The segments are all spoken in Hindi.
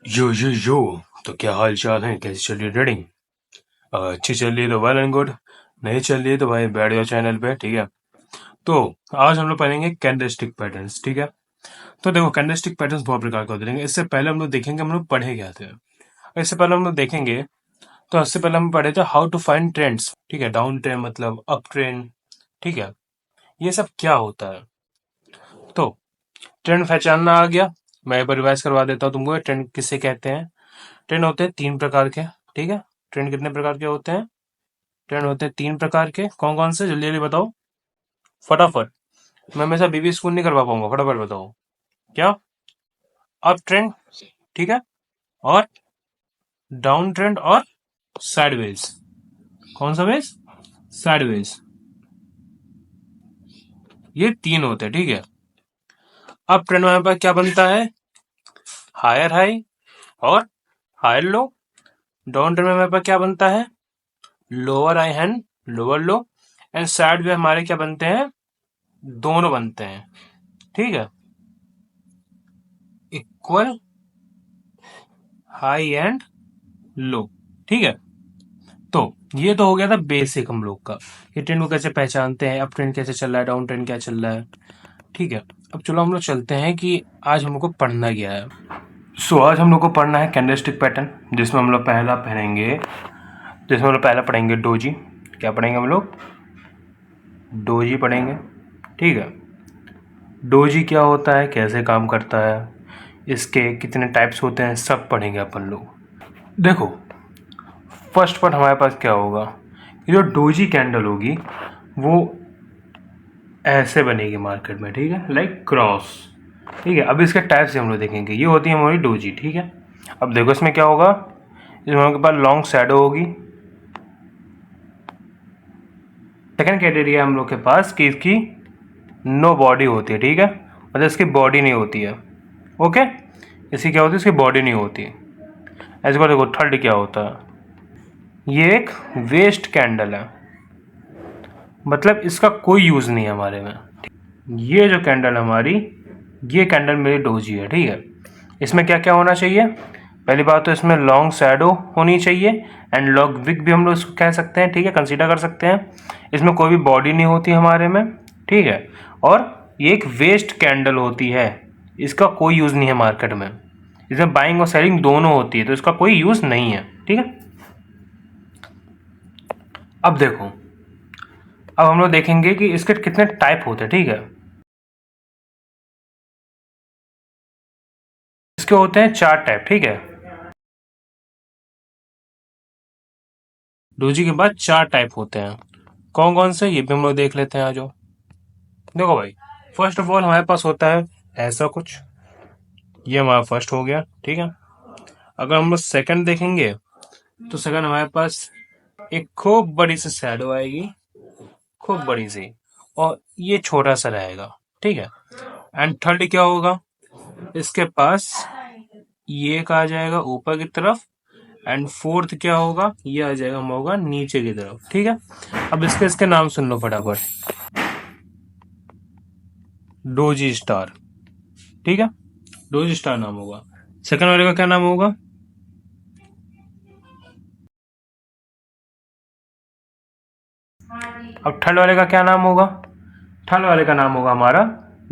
यो तो क्या हाल चाल है, कैसी चल रही है ट्रेडिंग? अच्छी चल रही है तो वेल एंड गुड, नहीं चल रही है तो भाई बैठ जाओ चैनल पे, ठीक है। तो आज हम लोग पढ़ेंगे कैंडलस्टिक पैटर्न्स, ठीक है। तो देखो, कैंडलस्टिक पैटर्न्स बहुत प्रकार के होते हैं। इससे पहले हम लोग देखेंगे हम लोग पढ़े क्या थे। इससे पहले हम लोग देखेंगे, तो इससे पहले हम पढ़े थे हाउ टू फाइंड ट्रेंड्स, ठीक है। डाउन ट्रेंड मतलब अप ट्रेंड, ठीक है। ये सब क्या होता है, तो ट्रेंड पहचानना आ गया। मैं एक बार रिवाइज करवा देता हूँ तुमको, ट्रेंड किसे कहते हैं। ट्रेंड होते हैं तीन प्रकार के, ठीक है। ट्रेंड कितने प्रकार के होते हैं? ट्रेंड होते हैं तीन प्रकार के। कौन कौन से, जल्दी जल्दी बताओ फटाफट। मैं हमेशा बीबी स्कूल नहीं करवा पाऊंगा, फटाफट बताओ। क्या? अप ट्रेंड, ठीक है, और डाउन ट्रेंड, और साइडवेज। कौन सा वेज? साइडवेज। ये तीन होते हैं, ठीक है। अप ट्रेंड में हमारे पास क्या बनता है? हायर हाई और हायर लो। डाउन ट्रेंड में हमारे पास क्या बनता है? Lower high and lower low. And side में हमारे क्या बनते हैं? दोनों बनते हैं, ठीक है। इक्वल हाई एंड लो, ठीक है। तो ये तो हो गया था बेसिक हम लोग का, ये ट्रेंड को कैसे पहचानते हैं, अप ट्रेंड कैसे चल रहा है, डाउन ट्रेंड क्या चल रहा है, ठीक है। अब चलो हम लोग चलते हैं कि आज हम लोग को पढ़ना क्या है। आज हम लोग को पढ़ना है कैंडलस्टिक पैटर्न, जिसमें हम लोग पहला पढ़ेंगे डोजी। क्या पढ़ेंगे हम लोग? डोजी पढ़ेंगे, ठीक है। डोजी क्या होता है, कैसे काम करता है, इसके कितने टाइप्स होते हैं, सब पढ़ेंगे अपन लोग। देखो, फर्स्ट पर हमारे पास क्या होगा, ये जो डोजी कैंडल होगी वो ऐसे बनेगी मार्केट में, ठीक है, लाइक क्रॉस, ठीक है। अब इसके टाइप्स हम लोग देखेंगे, ये होती है हमारी डोजी, ठीक है। अब देखो इसमें क्या होगा, इसमें हमारे पास लॉन्ग शैडो होगी। सेकेंड क्राइटेरिया हम लोग के पास कि इसकी नो बॉडी होती है, ठीक है, मतलब इसकी बॉडी नहीं होती है, ओके। इसकी क्या होती है, इसकी बॉडी नहीं होती। ऐसे बार देखो, थर्ड क्या होता है, ये एक वेस्ट कैंडल है, मतलब इसका कोई यूज़ नहीं है हमारे में। ये जो कैंडल हमारी, ये कैंडल मेरी डोजी है, ठीक है। इसमें क्या क्या होना चाहिए? पहली बात तो इसमें लॉन्ग शैडो होनी चाहिए, एंड लॉन्ग विक भी हम लोग इसको कह सकते हैं, ठीक है, कंसीडर कर सकते हैं। इसमें कोई भी बॉडी नहीं होती हमारे में, ठीक है। और ये एक वेस्ट कैंडल होती है, इसका कोई यूज़ नहीं है मार्केट में। इसमें बाइंग और सेलिंग दोनों होती है, तो इसका कोई यूज़ नहीं है, ठीक है। अब देखो, अब हम लोग देखेंगे कि इसके कितने टाइप होते हैं, ठीक है। इसके होते हैं चार टाइप, ठीक है। डोजी के बाद चार टाइप होते हैं, कौन कौन से, ये भी हम लोग देख लेते हैं। आज देखो भाई, फर्स्ट ऑफ ऑल हमारे पास होता है ऐसा कुछ, ये हमारा फर्स्ट हो गया, ठीक है। अगर हम लोग सेकंड देखेंगे, तो सेकंड हमारे पास एक खूब बड़ी सी शैडो आएगी, खूब बड़ी सी, और ये छोटा सा रहेगा, ठीक है। एंड थर्ड क्या होगा, इसके पास ये एक आ जाएगा ऊपर की तरफ, एंड फोर्थ क्या होगा, ये आ जाएगा होगा नीचे की तरफ, ठीक है। अब इसके इसके नाम सुन लो फटाफट। डोजी स्टार, ठीक है, डोजी स्टार नाम होगा। सेकंड वाले का क्या नाम होगा? अब थर्ड वाले का क्या नाम होगा? थर्ड वाले का नाम होगा हमारा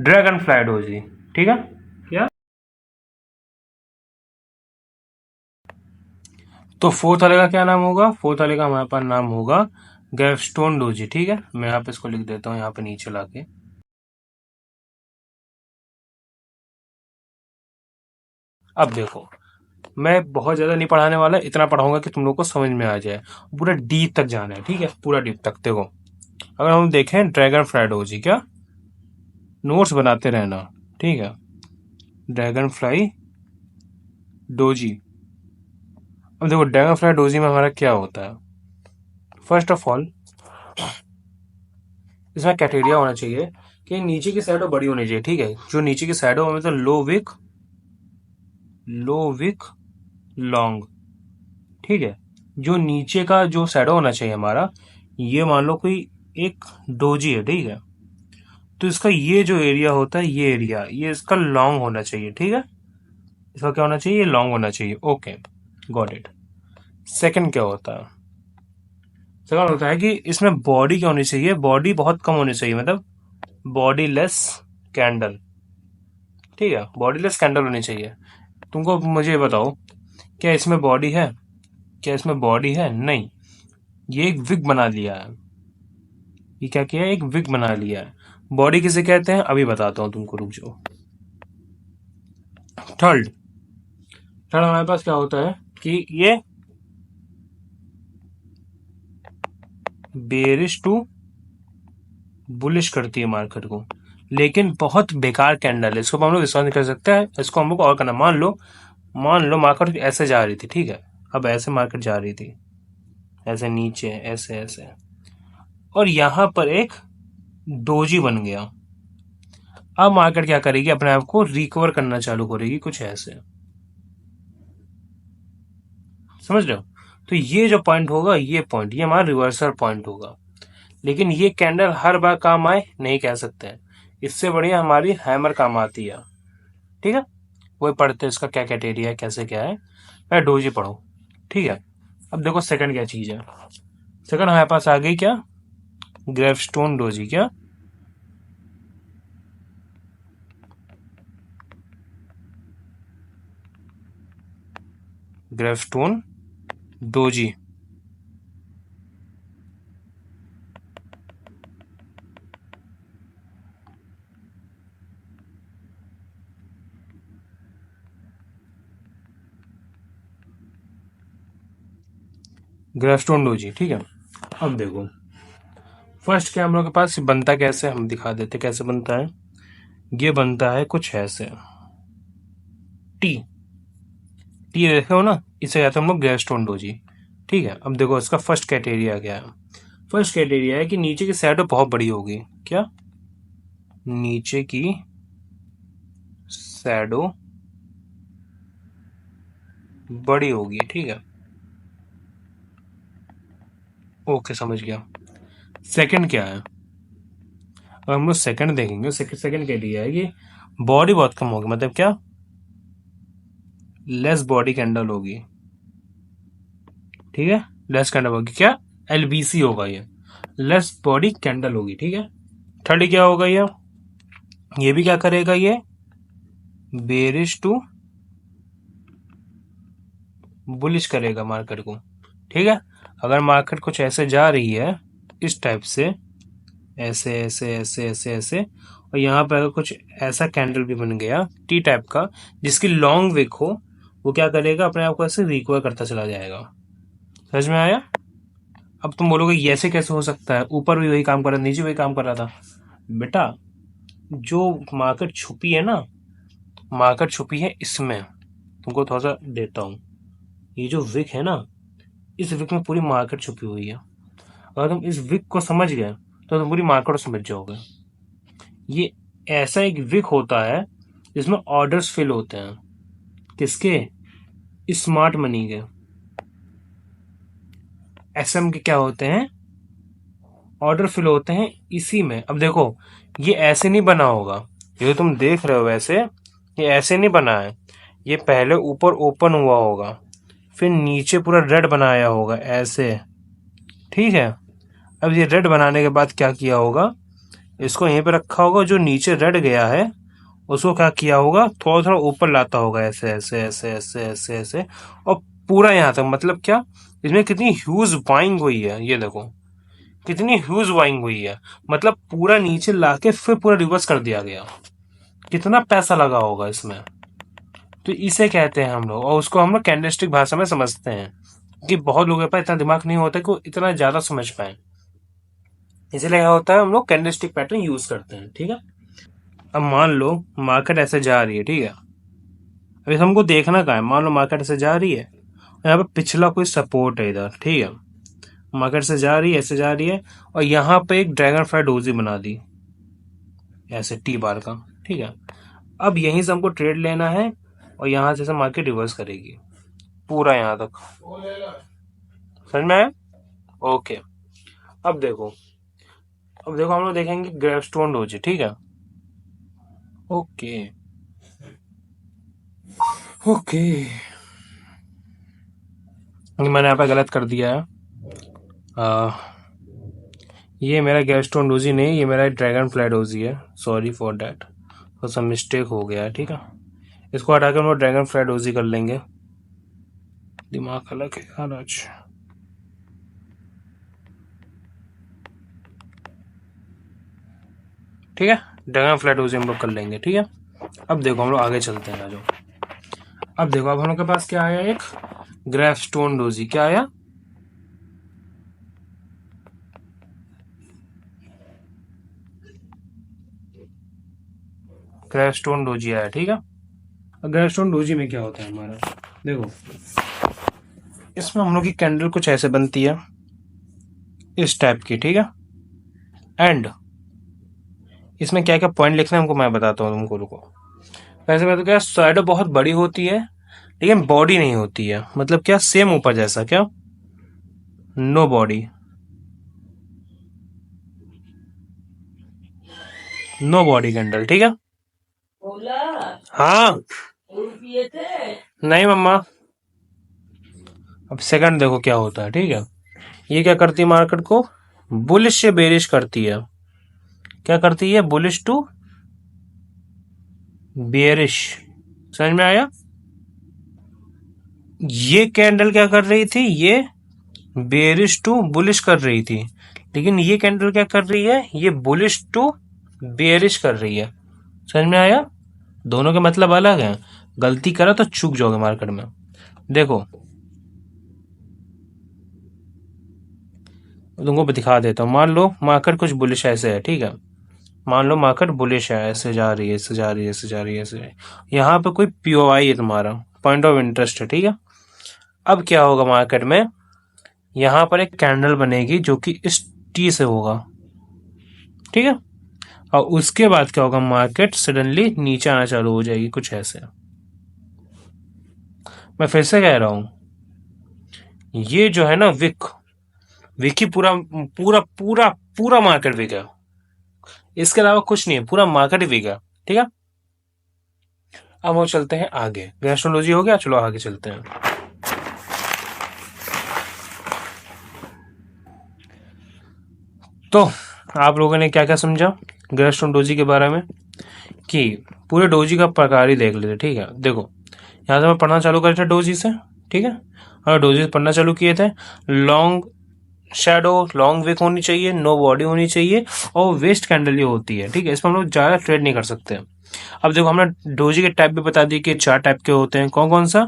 ड्रैगन फ्लाई डोजी, ठीक है। क्या? तो फोर्थ वाले का क्या नाम होगा? फोर्थ वाले का हमारे पास नाम होगा गैफस्टोन डोजी, ठीक है। मैं यहाँ पे इसको लिख देता हूँ, यहाँ पे नीचे लाके। अब देखो, मैं बहुत ज्यादा नहीं पढ़ाने वाला, इतना पढ़ाऊंगा कि तुम लोग को समझ में आ जाए। पूरा डीप तक जाना है, ठीक है, पूरा डीप तक। देखो, अगर हम देखें ड्रैगन फ्लाई डोजी, क्या नोट्स बनाते रहना, ठीक है। Dragon fly doji. अब देखो, ड्रैगन फ्लाई डोजी में हमारा क्या होता है, फर्स्ट ऑफ ऑल इसमें क्राइटेरिया होना चाहिए कि नीचे की साइड बड़ी होनी चाहिए, ठीक है। जो नीचे की साइड हो मतलब लो विक लॉन्ग, ठीक है। जो नीचे का जो शैडो होना चाहिए हमारा, ये मान लो कोई एक डोजी है, ठीक है। तो इसका ये जो एरिया होता है, ये एरिया, ये इसका लॉन्ग होना चाहिए, ठीक है। इसका क्या होना चाहिए, लॉन्ग होना चाहिए। Okay, got it. सेकंड क्या होता है, सेकंड होता है कि इसमें बॉडी क्या होनी चाहिए, बॉडी बहुत कम होनी चाहिए, मतलब बॉडी लेस कैंडल। ठीक है, बॉडी लेस कैंडल होनी चाहिए। तुमको मुझे बताओ, क्या इसमें बॉडी है, क्या इसमें बॉडी है? नहीं, ये एक विग बना लिया है। ये क्या किया है, एक विग बना लिया है। बॉडी किसे कहते हैं अभी बताता हूं तुमको, रुक जाओ। थर्ड, थर्ड हमारे पास क्या होता है कि ये बेरिश टू बुलिश करती है मार्केट को, लेकिन बहुत बेकार कैंडल है, इसको हम लोग विश्वास नहीं कर सकते हैं। इसको हम लोग और करना, मान लो मार्केट ऐसे जा रही थी, ठीक है, अब ऐसे मार्केट जा रही थी, ऐसे नीचे, ऐसे ऐसे, और यहां पर एक डोजी बन गया। अब मार्केट क्या करेगी, अपने आप को रिकवर करना चालू करेगी, कुछ ऐसे, समझ रहे हो? तो ये जो पॉइंट होगा, ये पॉइंट, ये हमारा रिवर्सल पॉइंट होगा। लेकिन ये कैंडल हर बार काम आए नहीं कह सकते हैं, इससे बढ़िया हमारी हैमर काम आती है। ठीक है, वही पढ़ते हैं इसका क्या क्राइटेरिया है, कैसे क्या है, मैं डोजी पढ़ो। ठीक है, अब देखो सेकंड क्या चीज है। सेकंड हमारे पास आ गई क्या, ग्रेवस्टोन डोजी। क्या, ग्रेवस्टोन डोजी। ग्रेवस्टोन डोजी, ठीक है। अब देखो, फर्स्ट क्या हम लोग के पास बनता, कैसे हम दिखा देते कैसे बनता है। ये बनता है कुछ ऐसे, टी, टी देखे हो ना, इसे कहते हैं हम लोग ग्रेवस्टोन डोजी। ठीक है, अब देखो इसका फर्स्ट क्राइटेरिया क्या है। फर्स्ट क्राइटेरिया है कि नीचे की शैडो बहुत बड़ी होगी। क्या, नीचे की शैडो बड़ी होगी। ठीक है, ओके, समझ गया। सेकंड क्या है, अब हम लोग सेकंड देखेंगे। सेकंड के लिए है कि बॉडी बहुत कम होगी, मतलब क्या, लेस बॉडी कैंडल होगी। ठीक है, लेस कैंडल होगी, क्या, एलबीसी होगा ये, लेस बॉडी कैंडल होगी। ठीक है, थर्ड क्या होगा, ये भी क्या करेगा, ये बेरिश टू बुलिश करेगा मार्केट को। ठीक है, अगर मार्केट कुछ ऐसे जा रही है, इस टाइप से, ऐसे ऐसे ऐसे ऐसे ऐसे, और यहाँ पे अगर कुछ ऐसा कैंडल भी बन गया टी टाइप का, जिसकी लॉन्ग विक हो, वो क्या करेगा, अपने आप को ऐसे रिकवर करता चला जाएगा। समझ में आया? अब तुम बोलोगे ये ऐसे कैसे हो सकता है, ऊपर भी वही काम कर रहा था, नीचे वही काम कर रहा था। बेटा, जो मार्केट छुपी है ना, मार्केट छुपी है इसमें, तुमको थोड़ा सा देता हूँ। ये जो विक है ना, इस विक में पूरी मार्केट छुपी हुई है। अगर तुम इस विक को समझ गए तो तुम पूरी मार्केट को समझ जाओगे। ये ऐसा एक विक होता है जिसमें ऑर्डर्स फिल होते हैं, किसके, स्मार्ट मनी के। एसएम के क्या होते हैं, ऑर्डर फिल होते हैं इसी में। अब देखो, ये ऐसे नहीं बना होगा, ये तुम देख रहे हो वैसे, ये ऐसे नहीं बना है। ये पहले ऊपर ओपन हुआ होगा, फिर नीचे पूरा रेड बनाया होगा ऐसे। ठीक है, अब ये रेड बनाने के बाद क्या किया होगा, इसको यहीं पे रखा होगा, जो नीचे रेड गया है उसको क्या किया होगा, थोड़ा थोड़ा ऊपर लाता होगा, ऐसे ऐसे ऐसे ऐसे ऐसे ऐसे, और पूरा यहाँ तक। मतलब क्या, इसमें कितनी ह्यूज बाइंग हुई है, ये देखो कितनी ह्यूज बाइंग हुई है। मतलब पूरा नीचे लाके फिर पूरा रिवर्स कर दिया गया, कितना पैसा लगा होगा इसमें। तो इसे कहते हैं हम लोग, और उसको हम लोग कैंडलस्टिक भाषा में समझते हैं, कि बहुत लोगों के पास इतना दिमाग नहीं होता कि वो इतना ज्यादा समझ पाए, इसलिए क्या होता है, हम लोग कैंडलस्टिक पैटर्न यूज करते हैं। ठीक है, अब मान लो मार्केट ऐसे जा रही है, ठीक है, अभी हमको देखना कहाँ है, मान लो मार्केट ऐसे जा रही है, यहाँ पे पिछला कोई सपोर्ट है इधर। ठीक है, मार्केट से जा रही है, ऐसे जा रही है, और यहाँ पे एक ड्रैगन फ्लाई डोजी बना दी ऐसे टी बार का। ठीक है, अब यहीं से हमको ट्रेड लेना है, और यहाँ से मार्केट रिवर्स करेगी पूरा यहाँ तक। समझ में आया? ओके, अब देखो, अब देखो हम लोग देखेंगे ग्रेवस्टोन डोजी। ठीक है, ओके, ओके, मैंने यहाँ पे गलत कर दिया है। ये मेरा गैस्ट्रोन डोजी नहीं, ये मेरा ड्रैगन फ्लाई डोजी है। सॉरी फॉर डैट, तो सब मिस्टेक हो गया है। ठीक है, इसको हटा के हम लोग ड्रैगन फ्लाई डोजी कर लेंगे। दिमाग अलग है यार आज। ठीक है, ड्रैगन फ्लाई डोजी हम लोग कर लेंगे। ठीक है, अब देखो हम लोग आगे चलते हैं। जो अब देखो, अब हम लोग के पास क्या आया, एक ग्रेवस्टोन डोजी। क्या आया? ग्रेवस्टोन डोजी आया। ठीक है, ग्रेवस्टोन डोजी में क्या होता है हमारा, देखो इसमें हम लोग की कैंडल कुछ ऐसे बनती है, इस टाइप की। ठीक है, एंड इसमें क्या क्या पॉइंट लिखना है हमको मैं बताता हूँ तुमको, रुको। वैसे मैं तो क्या, शैडो बहुत बड़ी होती है लेकिन बॉडी नहीं होती है। मतलब क्या, सेम ऊपर जैसा, क्या no body, no body candle. ठीक है, हाँ नहीं मम्मा। अब सेकंड देखो क्या होता है। ठीक है, ये क्या करती है, मार्केट को बुलिश से बेरिश करती है। क्या करती है, बुलिश टू बेरिश। समझ में आया? ये कैंडल क्या कर रही थी, ये बेरिश टू बुलिश कर रही थी, लेकिन ये कैंडल क्या कर रही है, ये बुलिश टू बेरिश कर रही है। समझ में आया? दोनों के मतलब अलग हैं। गलती करो तो चूक जाओगे मार्केट में। देखो तुमको दिखा देता हूँ। मान लो मार्केट कुछ बुलिश ऐसे है। ठीक है, मान लो मार्केट बुलिश है, ऐसे जा रही है, ऐसे जा रही है, ऐसे जा रही है, ऐसे। यहाँ पे कोई पीओआई है, तुम्हारा पॉइंट ऑफ इंटरेस्ट है। ठीक है, अब क्या होगा मार्केट में, यहाँ पर एक कैंडल बनेगी जो कि इस टी से होगा। ठीक है, और उसके बाद क्या होगा, मार्केट सडनली नीचे आना चालू हो जाएगी, कुछ ऐसे। मैं फिर से कह रहा हूं, ये जो है ना विक, विक ही पूरा पूरा पूरा पूरा मार्केट विक है। इसके अलावा कुछ नहीं है, पूरा मार्केट ही विक है। ठीक है, अब वो चलते हैं आगे। गैस्ट्रोलॉजी हो गया, चलो आगे चलते हैं। तो आप लोगों ने क्या क्या समझा गैस्ट्रोलॉजी के बारे में, कि पूरे डोजी का प्रकार ही देख लेते। ठीक है, देखो यहाँ से मैं पढ़ना चालू कर था डोजी से। ठीक है, और डोजी से पढ़ना चालू किए थे। लॉन्ग शैडो, लॉन्ग विक होनी चाहिए, नो बॉडी होनी चाहिए, और वेस्ट कैंडल ही होती है। ठीक है, इसमें हम लोग ज़्यादा ट्रेड नहीं कर सकते। अब देखो हमने डोजी के टाइप भी बता दिए कि 4 टाइप के होते हैं। कौन कौन सा?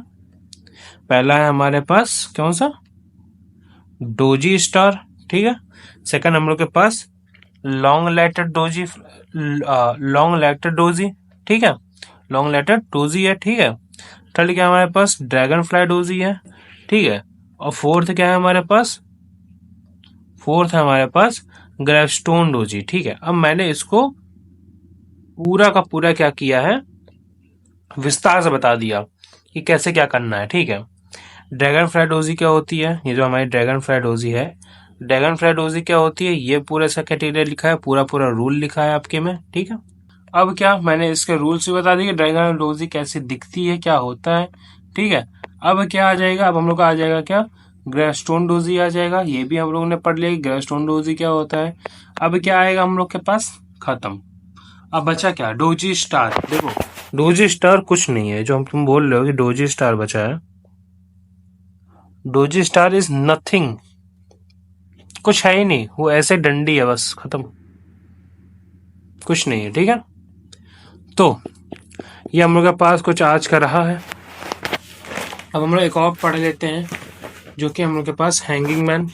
पहला है हमारे पास कौन सा, डोजी स्टार। ठीक है, सेकंड हम लोग के पास long letter doji, long letter doji. ठीक है, लॉन्ग लेटर डोजी है। ठीक है, थर्ड क्या है हमारे पास, ड्रैगन फ्लाई डोजी है। ठीक है, और फोर्थ क्या है हमारे पास, फोर्थ है हमारे पास ग्रेवस्टोन डोजी। ठीक है, अब मैंने इसको पूरा का पूरा क्या किया है, विस्तार से बता दिया कि कैसे क्या करना है। ठीक है, ड्रैगन फ्लाई डोजी क्या होती है, ये जो हमारी ड्रैगन फ्लाई डोजी है, ड्रैगन फ्लाई डोजी क्या होती है, ये पूरा इसका क्राइटेरिया लिखा है, पूरा पूरा रूल लिखा है आपके में। ठीक है, अब क्या मैंने इसके रूल्स भी बता दिए, ड्रैगन डोजी कैसे दिखती है, क्या होता है। ठीक है, अब क्या आ जाएगा, अब हम लोग का आ जाएगा क्या, ग्रेवस्टोन डोजी आ जाएगा। ये भी हम लोगों ने पढ़ लिया ग्रेवस्टोन डोजी क्या होता है। अब क्या आएगा हम लोग के पास, खत्म। अब बचा क्या, डोजी स्टार। देखो डोजी स्टार कुछ नहीं है, जो हम तुम बोल रहे हो कि डोजी स्टार बचा है, डोजी स्टार इज नथिंग, कुछ है ही नहीं, वो ऐसे डंडी है बस, खत्म, कुछ नहीं है। ठीक है, तो ये हम लोग के पास कुछ आज का रहा है। अब हम लोग एक और पढ़ लेते हैं, जो कि हम लोग के पास हैंगिंग मैन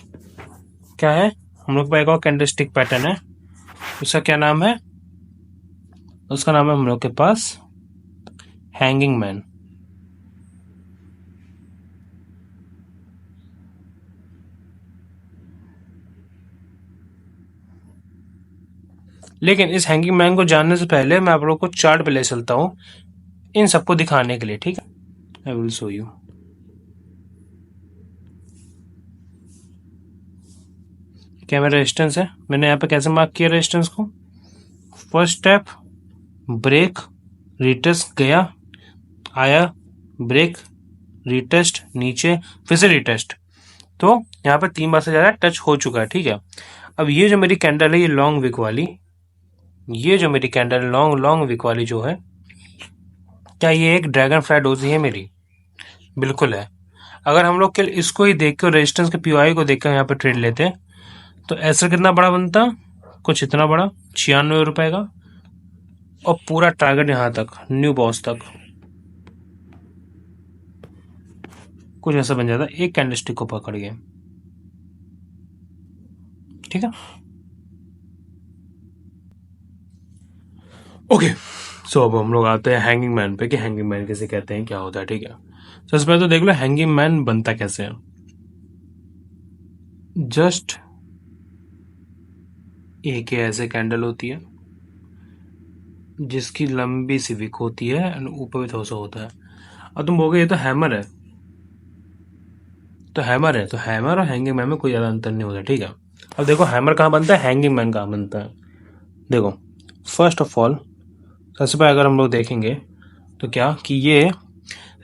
क्या है, हम लोग के पास एक और कैंडलस्टिक पैटर्न है, उसका क्या नाम है, उसका नाम है हम लोग के पास हैंगिंग मैन। लेकिन इस हैंगिंग मैन को जानने से पहले मैं आप लोगों को चार्ट पे ले चलता हूँ, इन सबको दिखाने के लिए। ठीक है, आई विल शो यू। क्या मेरा रेजिस्टेंस है, मैंने यहाँ पे कैसे मार्क किया रेजिस्टेंस को, फर्स्ट स्टेप ब्रेक, रिटेस्ट गया, आया, ब्रेक, रीटेस्ट, नीचे, फिर से रीटेस्ट। तो यहाँ पर 3 बार से ज़्यादा टच हो चुका है, ठीक है। अब ये जो मेरी कैंडल है, ये लॉन्ग विक वाली, ये जो मेरी कैंडल लॉन्ग विक वाली जो है, क्या ये एक ड्रैगन फ्लाई डोजी है मेरी? बिल्कुल है। अगर हम लोग इसको ही देख कर, रेजिस्टेंस के पीओआई को देख कर यहाँ पर ट्रेड लेते हैं, तो ऐसा कितना बड़ा बनता? कुछ इतना बड़ा, 96 रुपए का, और पूरा टारगेट यहाँ तक, न्यू बॉस तक, कुछ ऐसा बन जाता एक कैंडलस्टिक को पकड़ के, ठीक है। ओके, सो अब हम लोग आते हैं हैंगिंग मैन पे कि हैंगिंग मैन किसे कहते हैं, क्या होता है, ठीक है। सबसे पहले तो देख लो हैंगिंग मैन बनता कैसे है। जस्ट एक ऐसे कैंडल होती है जिसकी लंबी सी विक होती है एंड ऊपर भी थोड़ा सा होता है। अब तुम बोलोगे ये तो हैमर है, तो हैमर और हैंगिंग मैन में कोई ज़्यादा अंतर नहीं होता, ठीक है। अब देखो हैमर कहाँ बनता है, हैंगिंग मैन कहाँ बनता है। देखो फर्स्ट ऑफ ऑल, सबसे पहले अगर हम लोग देखेंगे तो क्या कि ये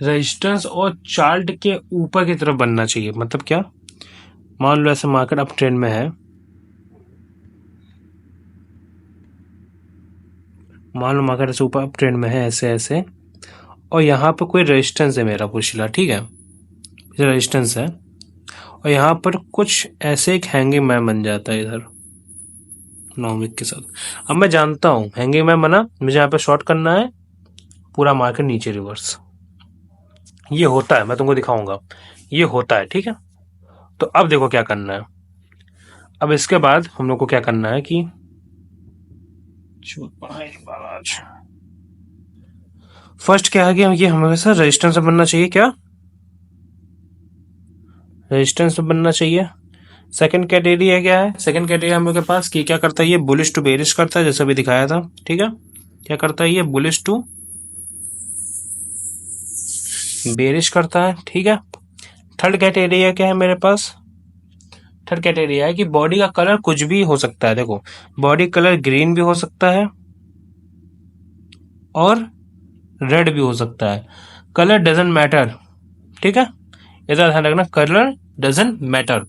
रेजिस्टेंस और चार्ट के ऊपर की तरफ बनना चाहिए। मतलब क्या, मान लो ऐसे मार्केट अप ट्रेंड में है, मान लो मार्केट ऐसे ऊपर अप ट्रेंड में है ऐसे ऐसे, और यहाँ पर कोई रेजिस्टेंस है मेरा पिछला, ठीक है, रेजिस्टेंस है, और यहाँ पर कुछ ऐसे एक हैंगिंग मैन बन जाता है इधर नॉमिक के साथ। अब मैं जानता हूँ हैंगिंग मैन बना, मुझे यहाँ पे शॉर्ट करना है, पूरा मार्केट नीचे रिवर्स, ये होता है, मैं तुमको दिखाऊंगा, ये होता है, ठीक है। तो अब देखो क्या करना है। अब इसके बाद हम लोग को क्या करना है कि फर्स्ट क्या है कि ये हमेशा रेजिस्टेंस बनना चाहिए, क्या रेजिस्टेंस बनना चाहिए। सेकंड कैटेगरी क्या है, सेकंड कैटेगरी हम लोग के पास कि क्या करता है, ये बुलिश टू बेरिश करता है, जैसा भी दिखाया था, ठीक है। क्या करता है, ये बुलिश टू बेरिश करता है, ठीक है। थर्ड कैटेगरी क्या है मेरे पास, थर्ड कैटेगरी है कि बॉडी का कलर कुछ भी हो सकता है। देखो बॉडी कलर ग्रीन भी हो सकता है और रेड भी हो सकता है, कलर डजंट मैटर, ठीक है, इधर ध्यान रखना, कलर डजंट मैटर।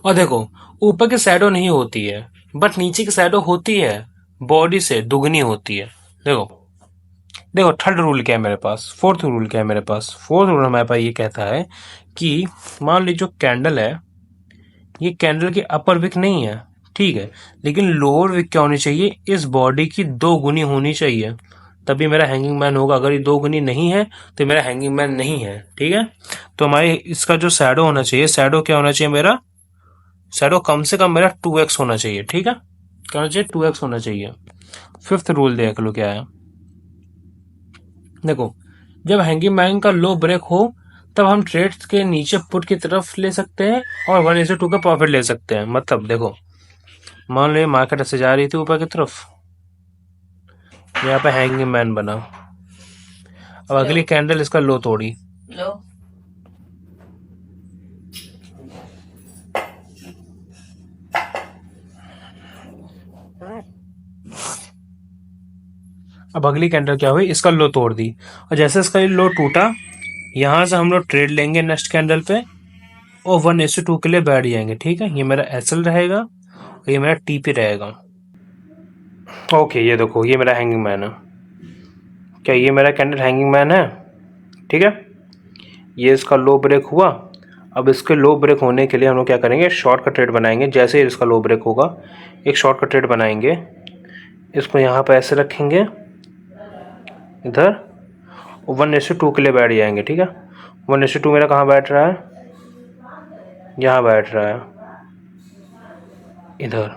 और देखो ऊपर की शैडो नहीं होती है, बट नीचे की शैडो होती है, बॉडी से दुगनी होती है। देखो देखो थर्ड रूल क्या है मेरे पास, फोर्थ रूल क्या है मेरे पास, फोर्थ रूल हमारे पास ये कहता है कि मान लीजिए जो कैंडल है, ये कैंडल की अपर विक नहीं है, ठीक है, लेकिन लोअर विक क्या होनी चाहिए, इस बॉडी की 2 गुनी होनी चाहिए, तभी मेरा हैंगिंग मैन होगा। अगर ये 2 गुनी नहीं है तो मेरा हैंगिंग मैन नहीं है, ठीक है। तो हमारे इसका जो शैडो होना चाहिए, शैडो क्या होना चाहिए मेरा, शैडो कम से कम मेरा 2x होना चाहिए, ठीक है, क्या होना चाहिए, 2x होना चाहिए। फिफ्थ रूल देख लो क्या है। देखो जब हैंगिंग मैन का लो ब्रेक हो तब हम ट्रेड्स के नीचे पुट की तरफ ले सकते हैं और 1:2 का प्रॉफिट ले सकते हैं। मतलब देखो मान लो मार्केट ऐसे जा रही थी ऊपर की तरफ, यहाँ पे हैंगिंग मैन बना, अब अगली कैंडल इसका लो तोड़ी, लो अब अगली कैंडल क्या हुई, इसका लो तोड़ दी, और जैसे इसका लो टूटा, यहां से हम लोग ट्रेड लेंगे नेक्स्ट कैंडल पे और 1:2 के लिए बैठ जाएंगे, ठीक है। ये मेरा एसएल रहेगा और ये मेरा टीपी रहेगा। ओके ये देखो ये मेरा हैंगिंग मैन है, क्या ये मेरा कैंडल हैंगिंग मैन है, ठीक है। ये इसका लो ब्रेक हुआ, अब इसके लो ब्रेक होने के लिए हम लोग क्या करेंगे, शॉर्ट का ट्रेड बनाएंगे। जैसे ही इसका लो ब्रेक होगा एक शॉर्ट का ट्रेड बनाएंगे, इसको यहाँ पर ऐसे रखेंगे इधर, 1:2 के लिए बैठ जाएंगे, ठीक है। 1:2 मेरा कहाँ बैठ रहा है, यहाँ बैठ रहा है इधर,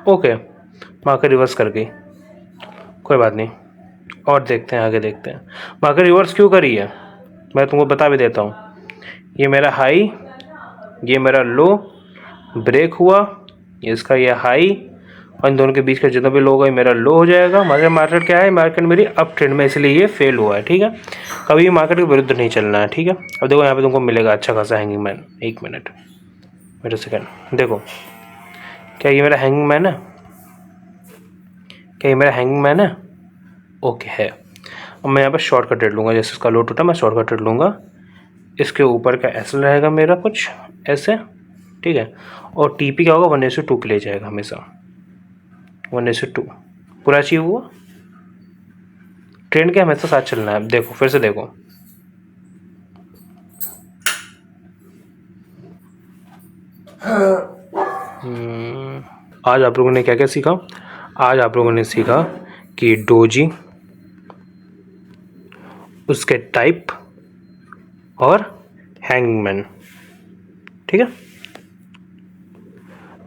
ओके, मार्केट रिवर्स कर गई, कोई बात नहीं, और देखते हैं आगे देखते हैं मार्केट रिवर्स क्यों करी है। मैं तुमको बता भी देता हूँ, ये मेरा हाई, ये मेरा लो, ब्रेक हुआ, इसका ये हाई, और इन दोनों के बीच का जितना भी लो होगा मेरा लो हो जाएगा। मगर मार्केट क्या है, मार्केट मेरी अप ट्रेंड में, इसलिए ये फेल हुआ है, ठीक है। कभी मार्केट के विरुद्ध नहीं चलना है, ठीक है। अब देखो यहाँ पे तुमको मिलेगा अच्छा खासा हैंगिंग मैन, एक मिनट मेरे सेकेंड, देखो क्या ये मेरा हैंगिंग मैन है, क्या ये मेरा हैंगिंग मैन है, ओके है। अब मैं यहाँ पर शॉर्टकट रेट लूँगा, जैसे इसका लो टूटा मैं शॉर्टकट रेट लूँगा, इसके ऊपर का ऐसा रहेगा मेरा कुछ ऐसे, ठीक है। और टी पी क्या होगा 1:2 के लिए जाएगा हमेशा, 1:2 पूरा अचीव हुआ। ट्रेंड के हमेशा साथ चलना है। देखो फिर से देखो, आज आप लोगों ने क्या क्या सीखा? आज आप लोगों ने सीखा कि डोजी, उसके टाइप और हैंगमैन, ठीक है।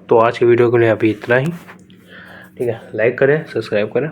तो आज के वीडियो के लिए अभी इतना ही, ठीक है। लाइक करें, सब्सक्राइब करें।